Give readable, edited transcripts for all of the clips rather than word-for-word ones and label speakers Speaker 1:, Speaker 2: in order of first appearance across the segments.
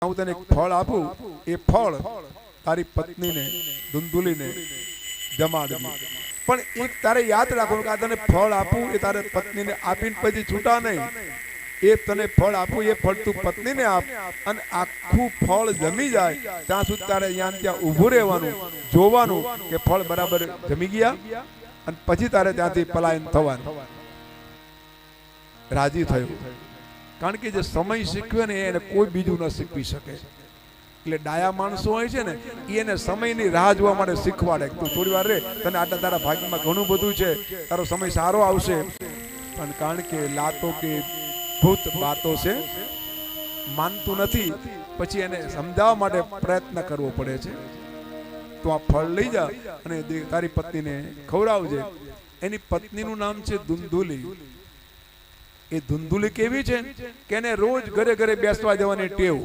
Speaker 1: હું તને એક ફળ આપું, એ ફળ તારી પત્નીને ધુંધુલીને જમાડજે. પણ એક તારે યાદ રાખવાનું કે આ તને ફળ આપું એ તારે પત્નીને આપીને પછી છૂટા નહીં. એ તને ફળ આપું એ ફળ તું પત્નીને આપ, અને આખું ફળ જમી જાય ત્યાં સુધી તારે ત્યાં ત્યાં ઊભું રહેવાનું, જોવાનું કે ફળ બરાબર જમી ગયા, અને પછી તારે ત્યાંથી પલાયન થવાનું. રાજી થયું, કારણ કે જે સમય શીખવે ને એને કોઈ બીજું ન શીખવી શકે. એટલે ડાયા માણસો હોય છે ને એને સમયની રાહ જોવા માટે શીખવાડે. તું થોડી વાર રે, તને આટલા તારા ભાગ્યમાં ઘણું બધું છે, તારો સમય સારો આવશે. પણ કારણ કે લાતો કે ભૂત વાતો છે, માનતું નથી, પછી એને સમજાવવા માટે પ્રયત્ન કરવો પડે છે. તો આ ફળ લઈ જા અને તારી પત્નીને ખવડાવજે. એની પત્નીનું નામ છે ધુંધુલી. એ ધુંધુલી કેવી છે કે એને રોજ ઘરે ઘરે બેસવા જવાની ટેવ.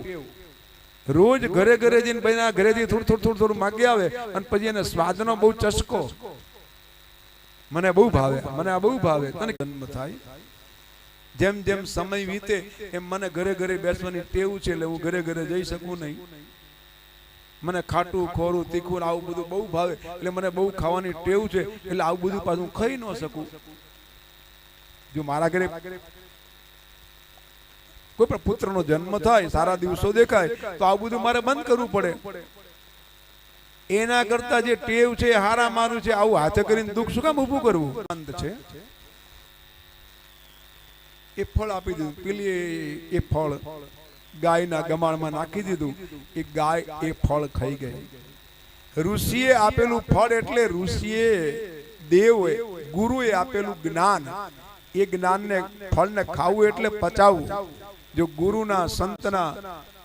Speaker 1: રોજ ઘરે ઘરે જઈને ભાઈ ઘરેથી થોડું થોડું થોડું માગી આવે, અને પછી એને સ્વાદનો બહુ ચસ્કો. મને બહુ ભાવે, મને આ બહુ ભાવે. તને જન્મ થાય, જેમ જેમ સમય વીતે એમ મને ઘરે ઘરે બેસવાની ટેવ છે, એટલે હું ઘરે ઘરે જઈ શકું નહીં. મને ખાટું ખોરું તીખું આવું બધું બહુ ભાવે, એટલે મને બહુ ખાવાની ટેવ છે, એટલે આવું બધું પાછું ખાઈ ન શકું. જો મારા ઘરે કોઈ પણ પુત્રનો જન્મ થાય, સારા દિવસો દેખાય, તો આવું બધું મારે બંધ કરવું પડે. એના કરતા જે ટેવ છે એ હારા મારું છે, આવું હાથે કરીને દુઃખ શું કામ ઊભું કરવું. અંત છે એ ફળ આપી દીધું. પેલી એ ફળ ગાયના ગમાણમાં નાખી દીધું. એ ગાય એ ફળ ખાઈ ગઈ. ઋષિએ આપેલું ફળ એટલે ઋષિએ દેવે ગુરુએ આપેલું જ્ઞાન. એ જ્ઞાનને ફળને ખાવું એટલે પચાવવું. જો ગુરુના સંતના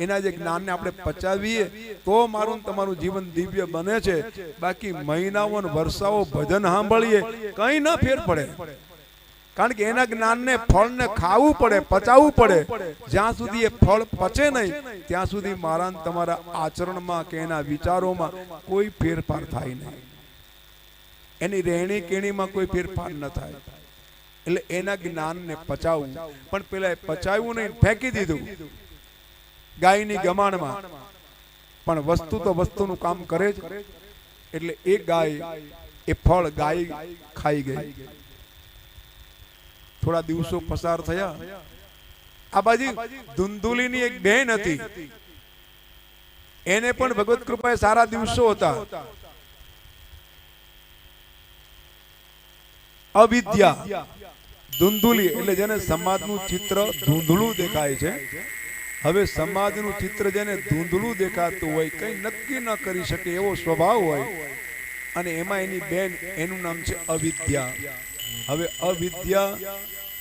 Speaker 1: એના જે જ્ઞાનને આપણે પચાવીએ તો મારું તમારું જીવન દિવ્ય બને છે. બાકી મહિનાઓ વર્ષાઓ ભજન સાંભળીએ કઈ ના ફેર પડે. કારણ કે એના જ્ઞાનને ફળને ખાવું પડે, પચાવવું પડે. જ્યાં સુધી એ ફળ પચે નહીં ત્યાં સુધી મારા તમારા આચરણમાં કે એના વિચારોમાં કોઈ ફેરફાર થાય નહીં. એની રહેણી કેણીમાં કોઈ ફેરફાર ન થાય. એટલે એના જ્ઞાનને પચાવવું. પણ પેલા પચાવ્યું નહીં, ફેંકી દીધું ગાયની ગમાણમાં. પણ વસ્તુ તો વસ્તુનું કામ કરે જ. એટલે એ ગાય એ ફળ ગાય ખાઈ ગઈ. થોડા દિવસો પસાર થયા. આ બાજુ ધુંધુલીની એક બહેન હતી, એને પણ ભગવત કૃપાએ સારા દિવસો હતા. અવિદ્યા ધુંધુલી એટલે જેને સમાજનું ચિત્ર ધૂંધળું દેખાય છે. હવે સમાજનું ચિત્ર જેને ધૂંધળું દેખાતું હોય, કઈ નક્કી ન કરી શકે એવો સ્વભાવ હોય, અને એમાં એની બેન, એનું નામ છે અવિદ્યા. હવે અવિદ્યા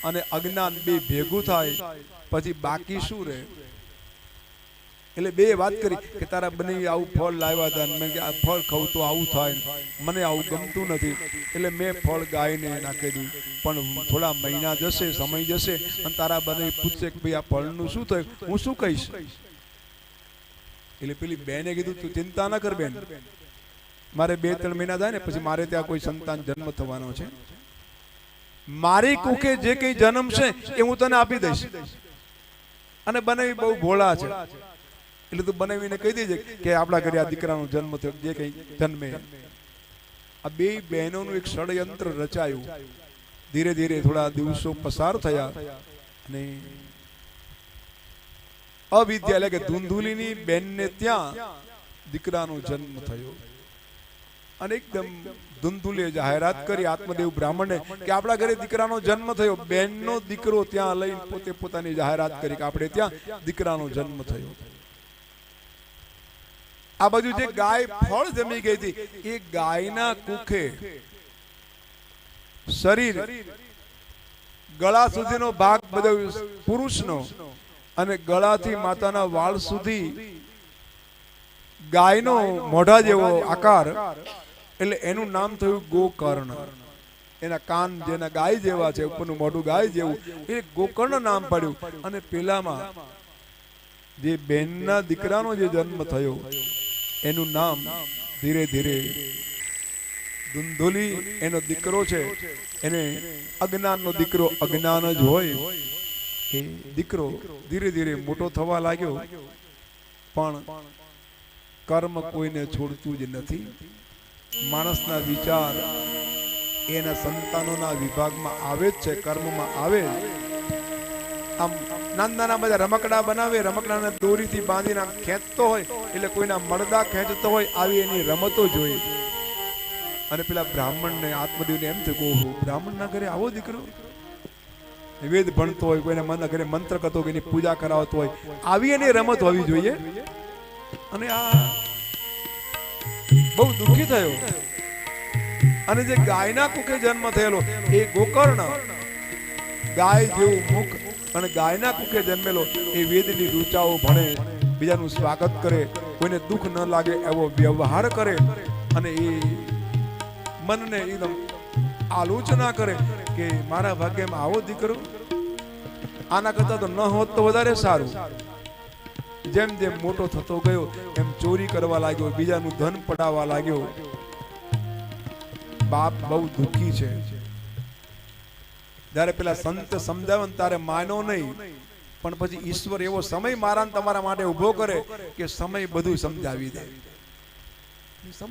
Speaker 1: અને અજ્ઞાન બે ભેગું થાય પછી બાકી શું રહે? એટલે બે વાત કરી કે તારા બને આવું ફળ લાવ્યા હતા, મેં કે આ ફળ ખાવું તો આવું થાય, મને આવું ગમતું નથી, એટલે મેં ફળ ગાયને નાખી દીધું. પણ થોડા મહિના જશે, સમય જશે, અને તારા બને પૂછશે કે ભાઈ આ ફળનું શું થયું, હું શું કહીશ? એટલે પેલી બેને કીધું તું ચિંતા ન કર બેન, મારે 2-3 મહિના થાય ને પછી મારે ત્યાં કોઈ સંતાન જન્મ થવાનો છે. મારી કુખે જે કઈ જન્મ છે એ હું તને આપી દઈશ. અને બનાવી બહુ ભોળા છે, એટલે તું બનાવીને કહી દેજે કે આપણા ઘરે આ દીકરાનો જન્મ થયો, જે કઈ જન્મે. આ બે બહેનોનું એક ષડયંત્ર રચાયું. ધીરે ધીરે થોડા દિવસો પસાર થયા અને અવિદ્યા એટલે કે ધુંધુલીની બેનને ત્યાં દીકરાનો જન્મ થયો. અને એકદમ ધુંધુલીએ જાહેરાત કરી આત્મદેવ બ્રાહ્મણને કે આપણા ઘરે દીકરાનો જન્મ થયો. બેનનો દીકરો ત્યાં લઈ પોતે પોતાની જાહેરાત કરી કે આપણે ત્યાં દીકરાનો જન્મ થયો. આ બાજુ જે ગાય ફળ જમી ગઈ હતી, એ ગાયના કુખે શરીર ગળા સુધીનો ભાગ બધો પુરુષનો, અને ગળાથી માતાના વાળ સુધી ગાયનો મોઢા જેવો આકાર, એટલે એનું નામ થયું ગોકર્ણ. એના કાન જેના ગાય જેવા છે, ઉપરનું મોઢું ગાય જેવું, એ ગોકર્ણ નામ પડ્યું. અને પેલામાં જે બેનના દીકરાનો જે જન્મ થયો એનું નામ ધીરે ધીરે ધુંધુલી એનો દીકરો છે, એને અજ્ઞાનનો દીકરો અજ્ઞાન જ હોય, એ દીકરો ધીરે ધીરે મોટો થવા લાગ્યો. પણ કર્મ કોઈને છોડતું જ નથી. માણસના વિચાર એના સંતાનોના વિભાગમાં આવે જ છે, કર્મમાં આવે. આમ નાના બધા રમકડા બનાવે, રમકડાને દોરીથી બાંધીને ખેંચતો હોય એટલે કોઈના મળદા ખેંચતો હોય, આવી એની રમતો જોઈ. અને પેલા બ્રાહ્મણને આત્મદેવને એમ થયું કે ઓહો, બ્રાહ્મણના ઘરે આવો દીકરો વેદ ભણતો હોય, કોઈના ઘરે મંત્ર કરતો હોય, એની પૂજા કરાવતો હોય, આવી એની રમત હોવી જોઈએ. અને આ બહુ દુઃખી થયો. અને જે ગાયના કુખે જન્મ થયેલો એ ગોકર્ણ, ગાય જેવું મુખ અને ગાયના કુખે જન્મેલો એ વેદની રૂચાઓ ભણે, બીજાનું સ્વાગત કરે, કોઈને દુઃખ ન લાગે એવો વ્યવહાર કરે, અને એ મનને એકદમ આલોચના કરે કે મારા ભાગ્યમાં આવો દીકરો, આના કરતા તો ન હોત તો વધારે સારું. જેમ જેમ મોટો થતો ગયો એમ ચોરી કરવા લાગ્યો, બીજાનું ધન પડાવવા લાગ્યો. બાપ બહુ દુઃખી છે. જ્યારે પેલા સંત સમજાવે ને તારે માનો નહીં, પણ પછી ઈશ્વર એવો સમય મારા તમારા માટે ઉભો કરે કે સમય બધું સમજાવી દે.